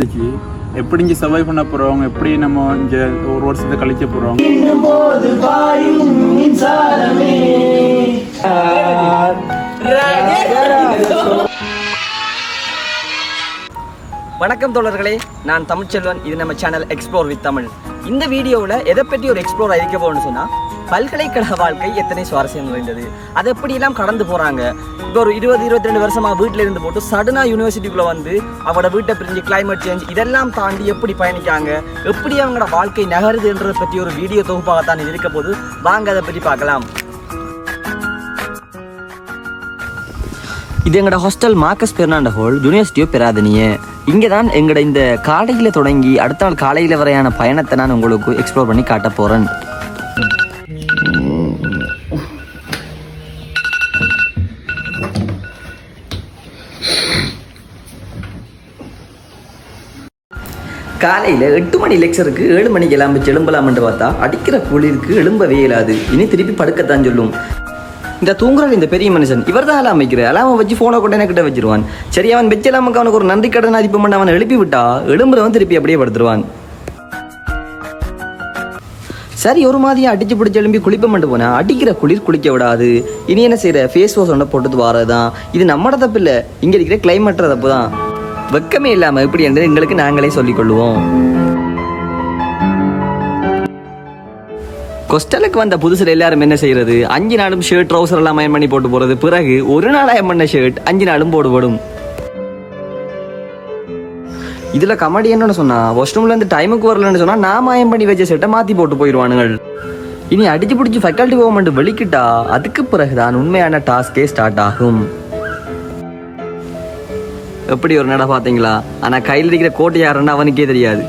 எப்படி இங்கே சர்வை பண்ண போகிறோம், எப்படி நம்ம இங்கே ஒரு வருஷத்தை கழிக்க போகிறோம். வணக்கம் தோழர்களே, நான் தமிழ்ச்செல்வன். இது நம்ம சேனல் எக்ஸ்ப்ளோர் வித் தமிழ். இந்த வீடியோவில் எதை பற்றி ஒரு எக்ஸ்ப்ளோர் அழிக்க போகணும்னு சொன்னால், பல்கலைக்கழக வாழ்க்கை எத்தனை சுவாரஸ்யம் நிறைந்தது, அதை எப்படியெல்லாம் கடந்து போகிறாங்க. இப்போ ஒரு 20-22 வருஷமாக வீட்டில் இருந்து போட்டு சடனாக யூனிவர்சிட்டிக்குள்ளே வந்து அவங்களோட வீட்டை பிரிஞ்சு கிளைமேட் சேஞ்ச் இதெல்லாம் தாண்டி எப்படி பயணிக்காங்க, எப்படி அவங்களோட வாழ்க்கை நகருதுன்றதை பற்றி ஒரு வீடியோ தொகுப்பாகத்தான் இது இருக்க போது. வாங்க அதை பற்றி பார்க்கலாம். இது எங்களோட hostel Marcus Fernando hall, university of Peradeniya. இங்கே தான் எங்களோட இந்த காலையில் தொடங்கி அடுத்த நாள் காலையில் வரையான பயணத்தை நான் உங்களுக்கு எக்ஸ்ப்ளோர் பண்ணி காட்ட போகிறேன். காலையில் 8 மணி லெக்சருக்கு 7 மணிக்கு எழும்பலாம்னு பார்த்தா அடிக்கிற குளிருக்கு எழும்பவே இயலாது. இனி திருப்பி படுக்கத்தான் சொல்லும். இந்த தூங்குறாள் இந்த பெரிய மனுஷன், இவர் தான் அலாம் வைக்கிற. அலாம வச்சு ஃபோனை கொண்டு கிட்ட வச்சிருவான். சரி, அவன் வச்சலாமக்கு அவனுக்கு ஒரு நன்றி கடன் அதிப்பம் பண்ண அவனை எழுப்பி விட்டா எழும்புறவன் திருப்பி அப்படியே படுத்துருவான். சரி, ஒரு மாதிரியா அடிச்சு பிடிச்சி எழும்பி குளிப்பம் பண்ணிட்டு போனா அடிக்கிற குளிர் குளிக்க விடாது. இனி என்ன செய்யற, ஃபேஸ் வாஷ் ஒன்றை போட்டு வரதான். இது நம்மட தப்பு இல்லை, இங்க இருக்கிற கிளைமேட் தப்பு தான். வெக்கமே இல்லாம இப்படி என்று எங்களுக்கு நாங்களே சொல்லிக் கொள்வோம். கொஸ்டலுக்கு வந்த புதுசில் எல்லாரும் என்ன செய்யறது, 5 நாளும் ஷர்ட் ட்ரௌசர் எல்லாம் அயன் பண்ணி போட்டு போறது. பிறகு ஒரு நாள் அயன் பண்ண ஷர்ட் 5 நாளும் போடுபடும். இதுல கமெடி என்னன்னு சொன்னா, வாஷ்ரூம்ல இருந்து டைமுக்கு வரலன்னு சொன்னா நாம அயன் பண்ணி வச்ச ஷர்ட்டை மாத்தி போட்டு போயிடுவானுங்கள். இனி அடிச்சு பிடிச்சி ஃபேக்கல்டி கவர்மெண்ட் வெளிக்கிட்டா அதுக்கு பிறகுதான் உண்மையான டாஸ்கே ஸ்டார்ட் ஆகும். எப்படி ஒரு நட பாத்தீங்களா? ஆனா கையில் இருக்கிற கோட்டை யாருன்னு அவனுக்கே தெரியாது.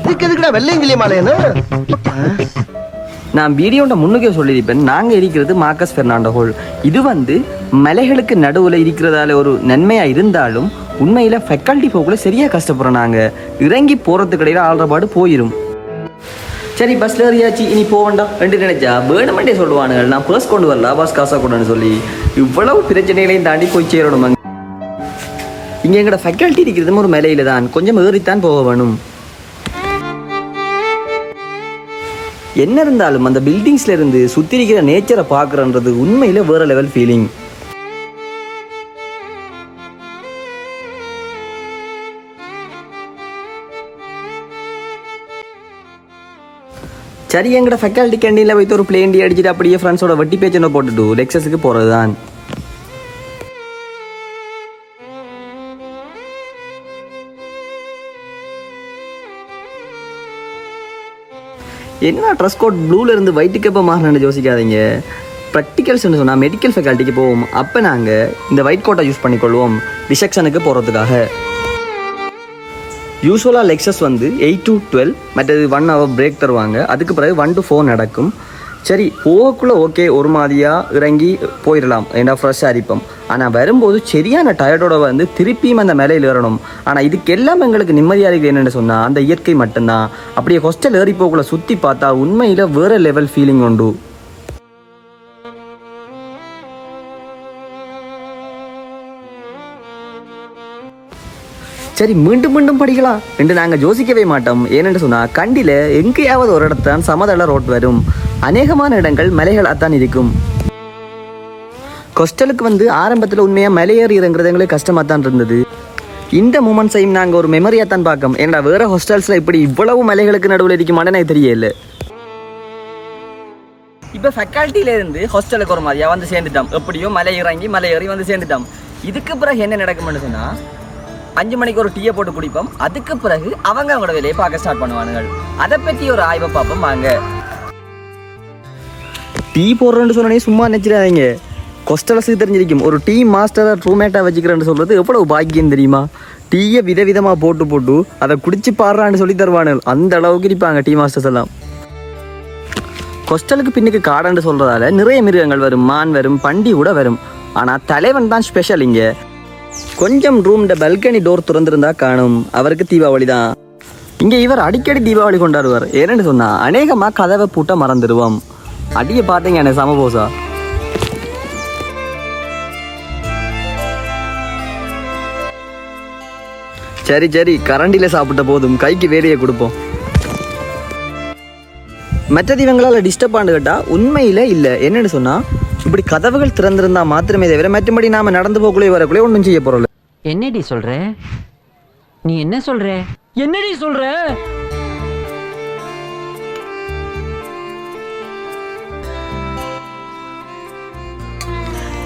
நான் வீடியோட முன்னுக்கே சொல்லியிருப்பேன், நாங்கள் இருக்கிறது மார்க்கஸ் பெர்னாண்டோ ஹால். இது மலைகளுக்கு நடுவில் இருக்கிறதால ஒரு நன்மையாக இருந்தாலும் உண்மையில் ஃபேக்கல்டி போக்குள்ள சரியாக கஷ்டப்படுறோம். நாங்கள் இறங்கி போகிறதுக்கு இடையில ஆல்ரபாடு போயிடும். சரி, பஸ்ஸில் ஏறியாச்சு, இனி போக வேண்டாம் ரெண்டு நினைச்சா வேணுமெண்டே சொல்லுவானுங்க, நான் பர்ஸ் கொண்டு வரல பஸ் காசா கொண்டுன்னு சொல்லி. இவ்வளவு பிரச்சனைகளையும் தாண்டி போய் சேரணும். இங்கே எங்களோட ஃபேக்கல்ட்டி இருக்கிறதும் ஒரு மலையில தான், கொஞ்சம் ஏறித்தான் போக வேணும். என்ன இருந்தாலும் அந்த பில்டிங்ஸ்ல இருந்து சுத்தி இருக்கிற நேச்சரை பார்க்கறன்றது உண்மையில வேற லெவல் ஃபீலிங். சரி, எங்கட ஃபேக்கல்ட்டி கேண்டீன்ல வைத்து ஒரு பிளேன் டீ அடிச்சுட்டு அப்படியே ஃப்ரெண்ட்ஸோட வட்டி பேச்சனை போட்டுட்டு லெக்சஸுக்கு போறதுதான். என்ன ட்ரெஸ் கோட் ப்ளூல இருந்து ஒயிட்டுக்கு எப்போ மாறினு யோசிக்காதீங்க. ப்ராக்டிகல்ஸ்னு சொன்னால் மெடிக்கல் ஃபேக்கல்ட்டிக்கு போவோம். அப்போ நாங்கள் இந்த ஒயிட் கோட்டை யூஸ் பண்ணிக்கொள்வோம் டிசெக்ஷனுக்கு போகிறதுக்காக. யூஸ்வலாக லெக்சர்ஸ் 8 to 12, மற்றது 1 hour பிரேக் தருவாங்க. அதுக்கு பிறகு 1 to 4 நடக்கும். சரி, போகக்குள்ளே ஓகே, ஒரு மாதிரியாக இறங்கி போயிடலாம், ஏன்னா ஃப்ரெஷ்ஷாக அரிப்போம். ஆனால் வரும்போது சரியான டயர்டோட திருப்பியும் அந்த மேலையில் ஏறணும். ஆனால் இதுக்கு எல்லாம் எங்களுக்கு நிம்மதியாக இருக்குது என்னென்னு சொன்னால் அந்த இயற்கை மட்டும்தான். அப்படியே ஹாஸ்டல் ஏறி போகக்குள்ள சுற்றி பார்த்தா உண்மையில் வேறு லெவல் ஃபீலிங் உண்டு. சரி, மீண்டும் மீண்டும் படிக்கலாம் என்று நாங்கள் யோசிக்கவே மாட்டோம். ஏனென்று சொன்னால் கண்டியில் எங்கேயாவது ஒரு இடத்தான் சமதள ரோட் வரும். அநேகமான இடங்கள் மலைகளாகத்தான் இருக்கும். கொஸ்டலுக்கு ஆரம்பத்தில் உண்மையாக மலையேறி இறங்குறது எங்களுக்கு கஷ்டமாக தான் இருந்தது. இந்த மூமெண்ட்ஸையும் நாங்கள் ஒரு மெமரியாக தான் பார்க்கோம். ஏன்னா வேறு ஹாஸ்டல்ஸில் இப்படி இவ்வளவு மலைகளுக்கு நடுவில் இருக்குமான்னு எனக்கு தெரியல. இப்போ ஃபேக்கல்ட்டியிலேருந்து ஹாஸ்டலுக்கு ஒரு மாதிரியாக சேர்ந்துட்டோம். எப்படியோ மலை ஏறி சேர்ந்துட்டோம். இதுக்கு பிறகு என்ன நடக்கும்னு சொன்னால் 5 மணிக்கு ஒரு டீயை போட்டு குடிப்போம். அதுக்கு பிறகு அவங்களோட வேலையை பார்க்க ஸ்டார்ட் பண்ணுவானுங்க. அதை பற்றி ஒரு ஆய்வை பார்ப்போம் வாங்க. டீ போடுறேன்னு சொன்னே சும்மா நினைச்சிடாதீங்க. கொஸ்டலஸுக்கு தெரிஞ்சிருக்கும், ஒரு டீ மாஸ்டரை ரூம்மேட்டாக வச்சுக்கிறேன்னு சொல்கிறது எவ்வளவு பாக்கியம் தெரியுமா? டீயை விதவிதமாக போட்டு அதை குடிச்சு பாடுறான்னு சொல்லி தருவானுங்க. அந்த அளவுக்கு இருப்பாங்க டீ மாஸ்டர்ஸ் எல்லாம். கொஸ்டலுக்கு பின்னுக்கு காடுன்னு சொல்கிறதால நிறைய மிருகங்கள் வரும், மான் வரும், பண்டி கூட வரும். ஆனால் தலைவன் தான் ஸ்பெஷல். இங்கே கொஞ்சம் ரூம்ட பல்கனி டோர் திறந்திருந்தா காணும், அவருக்கு தீபாவளி தான். இங்கே இவர் அடிக்கடி தீபாவளி கொண்டாடுவார். ஏன்னு சொன்னால் அநேகமாக கதவை பூட்ட மறந்துடுவோம். அடியை பார்த்தீங்க என்ன சமபோசா. சரி சரி, கரண்டில சாப்பிட்ட போதும், கைக்கு வேலையை கொடுப்போம். மற்றது இவங்களால் டிஸ்டர்ப் ஆண்டு கேட்டால் உண்மையில் இல்லை. என்னென்னு சொன்னால், இப்படி கதவுகள் திறந்திருந்தா மாத்திரமே தவிர மற்றபடி நாம் நடந்து போக்குள்ளே வரக்குள்ளே ஒன்றும் செய்ய போகிறோம். என்னடி சொல்ற? நீ என்ன சொல்ற? என்னடி சொல்ற?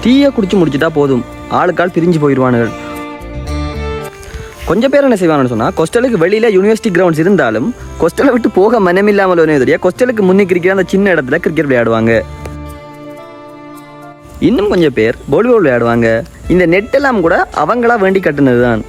டீயை குடிச்சு முடிச்சுட்டா போதும், ஆளுக்கால் பிரிஞ்சு போயிடுவானுகள். கொஞ்சம் பேர் என்ன செய்வாங்கன்னு சொன்னால், கொஸ்டலுக்கு வெளியில் யூனிவர்சிட்டி கிரவுண்ட்ஸ் இருந்தாலும் கொஸ்டலை விட்டு போக மனமில்லாமல் தெரியா கொஸ்டலுக்கு முன்னுக்கு இருக்கிற அந்த சின்ன இடத்துல கிரிக்கெட் விளையாடுவாங்க. இன்னும் கொஞ்சம் பேர் வாலிபால் விளையாடுவாங்க. இந்த நெட் எல்லாம் கூட அவங்களா வேண்டி கட்டுனது தான்.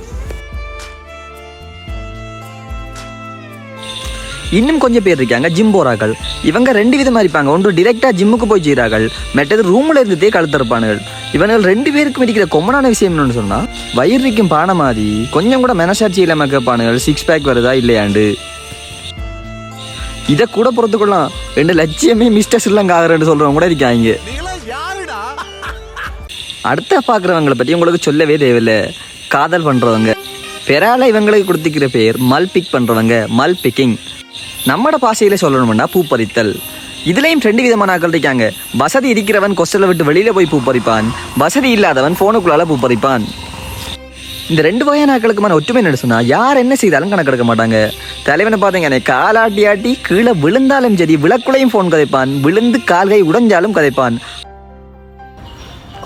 இன்னும் கொஞ்சம் பேர் இருக்காங்க ஜிம் போறார்கள். இவங்க ரெண்டு விதமாக இருப்பாங்க. ஒன்று டிரெக்டாக ஜிம்முக்கு போய் செய்கிறார்கள், மற்றது ரூமில் இருந்துட்டே கழுத்திருப்பானுகள். இவர்கள் ரெண்டு பேருக்கும் இருக்கிற கொம்மனான விஷயம் என்னன்னு சொன்னால், வயிறுக்கும் பானை மாதிரி கொஞ்சம் கூட மனசாட்சி இல்லாமல் கேட்பானுகள், 6 பேக் வருதா இல்லையாண்டு. இதை கூட பொறுத்துக்கொள்ளலாம், 2 லட்சியமே மிஸ்டர் ஸ்ரீலங்கா ஆகிறேன்னு சொல்கிறவங்க கூட இருக்காங்க. அடுத்த பார்க்குறவங்களை பற்றி உங்களுக்கு சொல்லவே தேவையில்லை. காதல் பண்ணுறவங்க பெறால இவங்களுக்கு கொடுத்துக்கிற பேர் மல் பிக் பண்ணுறவங்க, மல் பிக்கிங். நம்மட பாஷையில் சொல்லணும்னா பூ பறித்தல். இதுலேயும் 2 விதமான ஆட்கள் இருக்காங்க. வசதி இருக்கிறவன் கொஸ்டலை விட்டு வெளியில் போய் பூ பறிப்பான், வசதி இல்லாதவன் ஃபோனுக்குள்ளால பூ பறிப்பான். இந்த 2 வகையான ஆட்களுக்குமான ஒற்றுமை என்ன சொன்னால், யார் என்ன செய்தாலும் கணக்கெடுக்க மாட்டாங்க. தலைவனை பார்த்தீங்கன்னா காலாட்டி ஆட்டி கீழே விழுந்தாலும் சரி, விளக்குலையும் ஃபோன் கதைப்பான், விழுந்து கால்கை உடைஞ்சாலும் கதைப்பான்.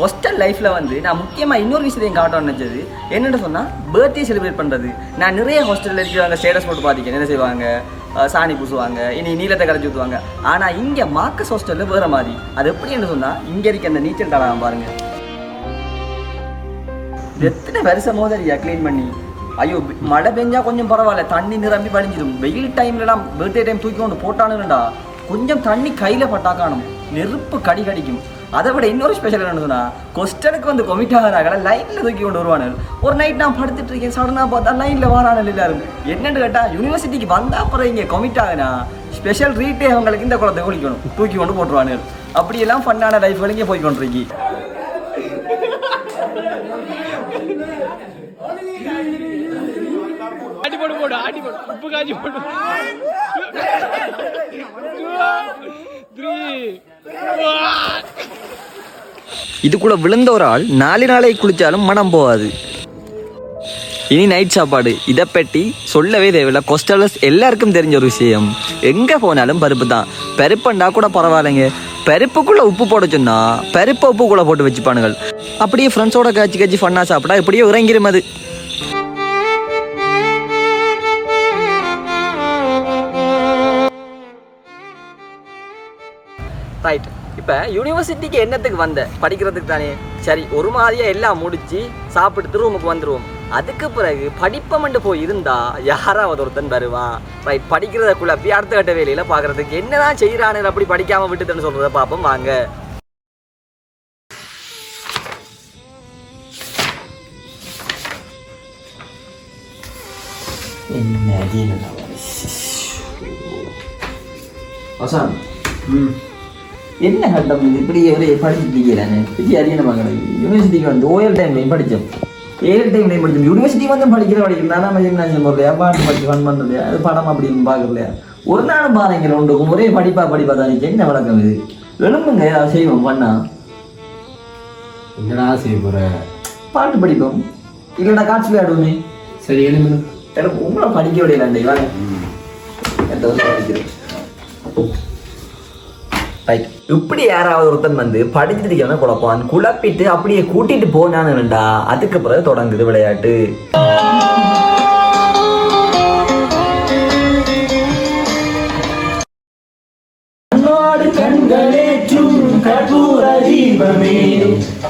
ஹாஸ்டல் லைஃப்பில் வந்து நான் முக்கியமாக இன்னொரு விஷயத்தையும் காட்டணும்னு நினச்சது என்னென்னு சொன்னால், பர்த்டே செலிப்ரேட் பண்ணுறது. நான் நிறைய ஹாஸ்டலில் இருக்கிறவங்க ஸ்டேட்டஸ் போட்டு பார்த்திருக்கேன். என்ன செய்வாங்க, சாணி பூசுவாங்க, இனி நீளத்தை கரைச்சி ஊற்றுவாங்க. ஆனால் இங்கே மார்க்கஸ் ஹாஸ்டலில் வேறு மாதிரி. அது எப்படின்னு சொன்னால், இங்கே இருக்க அந்த நீச்சல் தடாகம் பாருங்கள், எத்தனை வருஷம் மோதரியா க்ளீன் பண்ணி. ஐயோ, மழை பெஞ்சா கொஞ்சம் பரவாயில்ல, தண்ணி நிரம்பி வடிஞ்சிடும். வெயில் டைம்லலாம் பர்த்டே டைம் தூக்கி கொண்டு போட்டானுங்கடா, கொஞ்சம் தண்ணி கையில் பட்டா காணும், நெருப்பு கடி கடிக்கும். அதை விட இன்னொரு ஸ்பெஷல் என்னன்னு சொன்னால், கொஸ்டனுக்கு வந்து கொமிட் ஆகிறாங்கள லைனில் தூக்கி கொண்டு வருவானுங்க. ஒரு நைட் நான் படுத்துட்டு இருக்கேன், சடனாக பார்த்தா லைனில் வரானல் எல்லாரும். என்னென்னு கேட்டால், யூனிவர்சிட்டிக்கு வந்தால் அப்புறம் இங்கே கொமிட் ஆகுனா ஸ்பெஷல் ரீட்டே அவங்களுக்கு இந்த குளத்தை குளிக்கணும், தூக்கி கொண்டு போட்டுருவானுங்க. அப்படியெல்லாம் ஃபன்னான லைஃப்கள் இங்கே போய் கொண்டிருக்கி. இதுக்குள்ள விழுந்த ஒரு ஆள் 4 நாளை குளிச்சாலும் மனம் போகாது. இனி நைட் சாப்பாடு, இதை பற்றி சொல்லவே தேவையில்லை. கொஸ்டலர்ஸ் எல்லாருக்கும் தெரிஞ்ச ஒரு விஷயம். எங்கே போனாலும் பருப்பு தான். பருப்புண்டா கூட பரவாயில்லைங்க, பருப்புக்குள்ளே உப்பு போட சொன்னா பருப்பை உப்புக்குள்ளே போட்டு வச்சுப்பானுங்கள். அப்படியே ஃப்ரெண்ட்ஸோட காய்ச்சி ஃபன்னாக சாப்பிட்டா இப்படியே இறங்கிடும் அது. ரைட், இப்போ யூனிவர்சிட்டிக்கு என்னத்துக்கு வந்த, படிக்கிறதுக்கு தானே. சரி, ஒரு மாதிரியாக எல்லாம் முடித்து சாப்பிட்டு ரூமுக்கு வந்துடுவோம். அதுக்கு பிறகு படிப்பமெண்டு போய் இருந்தால் யாராவது ஒருத்தன் வருவான். ரைட், படிக்கிறத குழப்பி அடுத்த கட்ட வேலையில் பார்க்குறதுக்கு என்னதான் செய்கிறானு அப்படி படிக்காமல் விட்டுதுன்னு சொல்கிறத பார்ப்போம் வாங்க. என்ன கட்டம் இது, இப்படி படிச்சுட்டு இப்படி அறியணும் பார்க்கணும். யூனிவர்சிட்டிக்கு வந்து ஓயல் டைம்லையும் படித்தோம், 7 டைம்லையும் படித்தோம். யூனிவர்சிட்டி வந்து படிக்கிறேன் நானும் போடுறியா, பாட்டு படிச்சு ஃபன் பண்ணுறலையா, அது படம் அப்படின்னு பார்க்கலையா. ஒரு நாளும் பாருங்க ஒன்றுக்கும் ஒரே படிப்பா தான். என்ன வழக்கம் இது? எழுப்புங்க, ஏதாவது செய்வோம் பண்ணா. என்னடா செய்ய போற? பாட்டு படிப்போம், இல்லைன்னா காட்சி விளையாடுவோமே. சரி, எழுந்து உங்களை படிக்க விடையில வாங்க, படிக்கிறேன். இப்படி யாராவது ஒருத்தன் வந்து படிச்சுட்டு இருக்கவன குழப்பான், குழப்பிட்டு அப்படியே கூட்டிட்டு போனானுடா. அதுக்கு பிறகு தொடங்குது விளையாட்டு. கண்களேற்றும் கற்பூர தீபமே,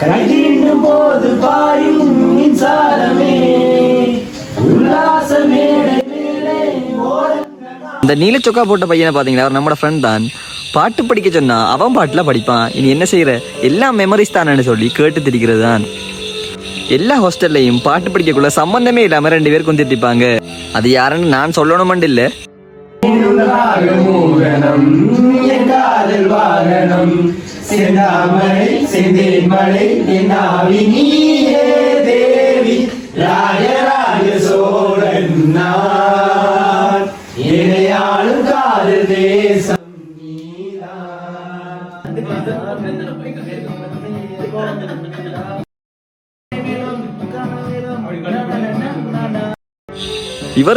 கைதீண்டும் போது பாயும் மின்சாரமே, உல்லாசமே. இந்த நீல சொக்கா போட்ட பையனை பார்த்தீங்கன்னா அவர் நம்மளோட ஃப்ரெண்ட் தான். பாட்டு படிக்க சொன்னா அவன் பாட்டில் படிப்பான். இனி என்ன செய்யற, எல்லாம் மெமரிஸ் தானு சொல்லி கேட்டு திரிக்கிறது தான். எல்லா ஹாஸ்டல்லையும் பாட்டு படிக்கக்குள்ள சம்பந்தமே இல்லாம 2 பேர் குந்திருப்பாங்க. அது யாருன்னு நான் சொல்லணுமெண்டு இல்லை. ராஜராஜ சோழ இவர்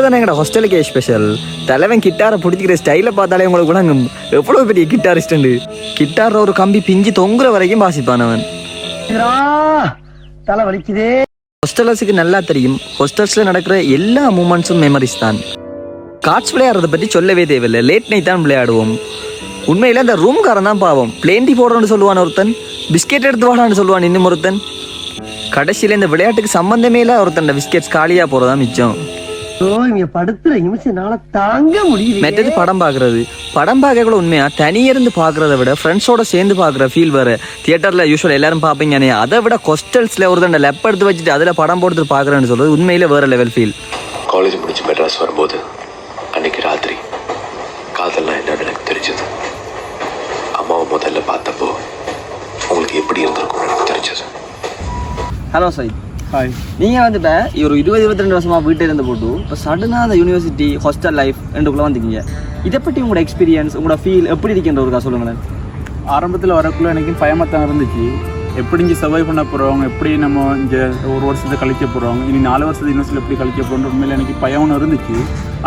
தானே எங்கட ஹாஸ்டலுக்கே ஸ்பெஷல். தலைவன் கிட்டாரை பிடிச்சிக்கிற ஸ்டைலை பார்த்தாலே உங்களுக்கு கூட எவ்வளவு பெரிய கிட்டாரிஸ்ட். கிட்டார் ஒரு கம்பி பிஞ்சு தொங்குற வரைக்கும் வாசிப்பானவன். தலை வலிக்குதே. ஹாஸ்டலர்ஸுக்கு நல்லா தெரியும், ஹாஸ்டல்ஸ்ல நடக்கிற எல்லா மூமெண்ட்ஸும் மெமரிஸ் தான். கார்ட்ஸ் விளையாடுறத பற்றி சொல்லவே தேவையில்லை, லேட் நைட் தான் விளையாடுவோம். உண்மையில அந்த ரூம்காரன் தான் பாவம். பிளேண்டி போடுறோன்னு சொல்லுவான் ஒருத்தன், பிஸ்கெட் எடுத்து வாடான்னு சொல்லுவான் இன்னும் ஒருத்தன். கடைசியில் இந்த விளையாட்டுக்கு சம்பந்தமே இல்லை ஒருத்தன் பிஸ்கெட்ஸ் காலியாக போகிறதா மிச்சம். படுத்துற நிமிஷம்னால தாங்க முடியல. மெட்டது படம் பார்க்கறது. படம் பார்க்க கூட உண்மையா தனியிருந்து பார்க்கறத விட ஃப்ரெண்ட்ஸோட சேர்ந்து பார்க்குற ஃபீல் வேறு. தியேட்டரில் யூஸ்வலாக எல்லாரும் பார்ப்பீங்க, அதை விட ஹாஸ்டல்ஸில் ஒரு தண்டை லெப் எடுத்து வச்சுட்டு அதில் படம் போட்டு பார்க்குறேன்னு சொல்கிறது உண்மையில வேறு லெவல் ஃபீல். காலேஜ் முடிச்சு மெட்ராஸ் வரும்போது அன்னைக்கு ராத்திரி காதல்லாம் என்னன்னு எனக்கு தெரிஞ்சது. அம்மாவை முதல்ல பார்த்தப்போ உங்களுக்கு எப்படி இருந்திருக்கும் எனக்கு தெரிஞ்சது. ஹலோ சைத். ஹாய். நீங்கள் வந்துட்டு ஒரு 20-22 வருஷமாக வீட்டில் இருந்து போட்டு இப்போ சடனாக அந்த யூனிவர்சிட்டி ஹாஸ்டல் லைஃப் ரெண்டுக்குள்ளே வந்துக்கிங்க. இதை பற்றி உங்களோட எக்ஸ்பீரியன்ஸ், உங்களோட ஃபீல் எப்படி இருக்கின்றதுக்கா சொல்லுங்களேன். ஆரம்பத்தில் வரக்குள்ள எனக்கு பயமாக தான் இருந்துச்சு. எப்படி இங்கே சர்வை பண்ண போகிறோம், எப்படி நம்ம இங்கே ஒரு வருஷத்தை கழிக்க போகிறோம், இனி 4 வருஷத்து யூனிவர்சிட்டியில் எப்படி கழிக்க போகிறோம், உண்மையில் எனக்கு பயம் ஒன்று இருந்துச்சு.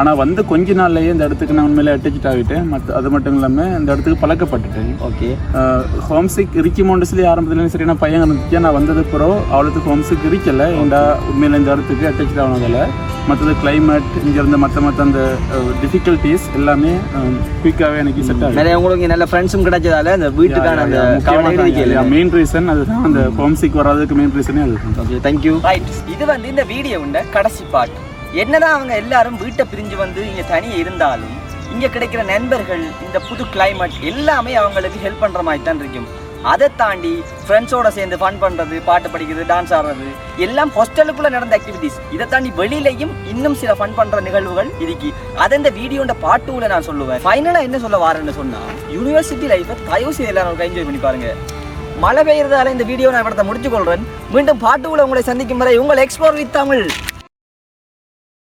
ஆனால் வந்து கொஞ்ச நாள்லேயே இந்த இடத்துக்கு நான் உண்மையில அட்டாச் ஆகிட்டேன். அது மட்டும் இல்லாமல் இந்த இடத்துக்கு பழக்கப்பட்டுட்டேன். ஓகே. ஹோம்சிக் இருக்குமோன்னு சொல்லி ஆரம்பத்துலேயும் சரி நான் பயம் இருந்துச்சு. நான் வந்தது பிறகு அவ்வளோத்துக்கு ஹோம்சிக் இருக்கலை. ஏன்டா உண்மையில் இந்த இடத்துக்கு அட்டாச் ஆனதில் மற்றது கிளைமேட், இங்கே இருந்த மற்ற அந்த டிஃபிகல்ட்டிஸ் எல்லாமே குயிக்காகவே எனக்கு செட் ஆகும். நிறைய உங்களுக்கு நல்ல ஃப்ரெண்ட்ஸும் கிடைச்சதால அந்த வீட்டுக்கான அந்த மெயின் ரீசன் அதுதான். அந்த ஹோம்சிக் வராதுக்கு மெயின் ரீசனே அதுதான். Okay, thank you. ரைட், இது வந்து இந்த வீடியோவோட கடைசி பார்ட். என்னதான் அவங்க எல்லாரும் வீட்டை பிரிஞ்சு வந்து இங்கே தனியாக இருந்தாலும் இங்கே கிடைக்கிற நண்பர்கள், இந்த புது கிளைமேட் எல்லாமே அவங்களுக்கு ஹெல்ப் பண்ணுற மாதிரி தான் இருக்கும். அதை தாண்டி ஃப்ரெண்ட்ஸோட சேர்ந்து ஃபன் பண்ணுறது, பாட்டு படிக்கிறது, டான்ஸ் ஆடுறது எல்லாம் ஹாஸ்டலுக்குள்ளே நடந்த ஆக்டிவிட்டீஸ். இதை தாண்டி வெளியிலையும் இன்னும் சில ஃபன் பண்ணுற நிகழ்வுகள் இருக்கு. அதை இந்த வீடியோட பார்ட் 2ல நான் சொல்லுவேன். ஃபைனலாக என்ன சொல்ல வரேன்னு சொன்னால், யூனிவர்சிட்டி லைஃப்பை தயவு செய்து எல்லாரும் என்ஜாய் பண்ணி பாருங்க. மழை பெய்யறதால இந்த வீடியோ நான் படத்தை முடிச்சுக்கொள்கிறேன். மீண்டும் பார்ட் 2ல உங்களை சந்திக்கும் வரை உங்கள் எக்ஸ்ப்ளோர் வித் தமிழ்.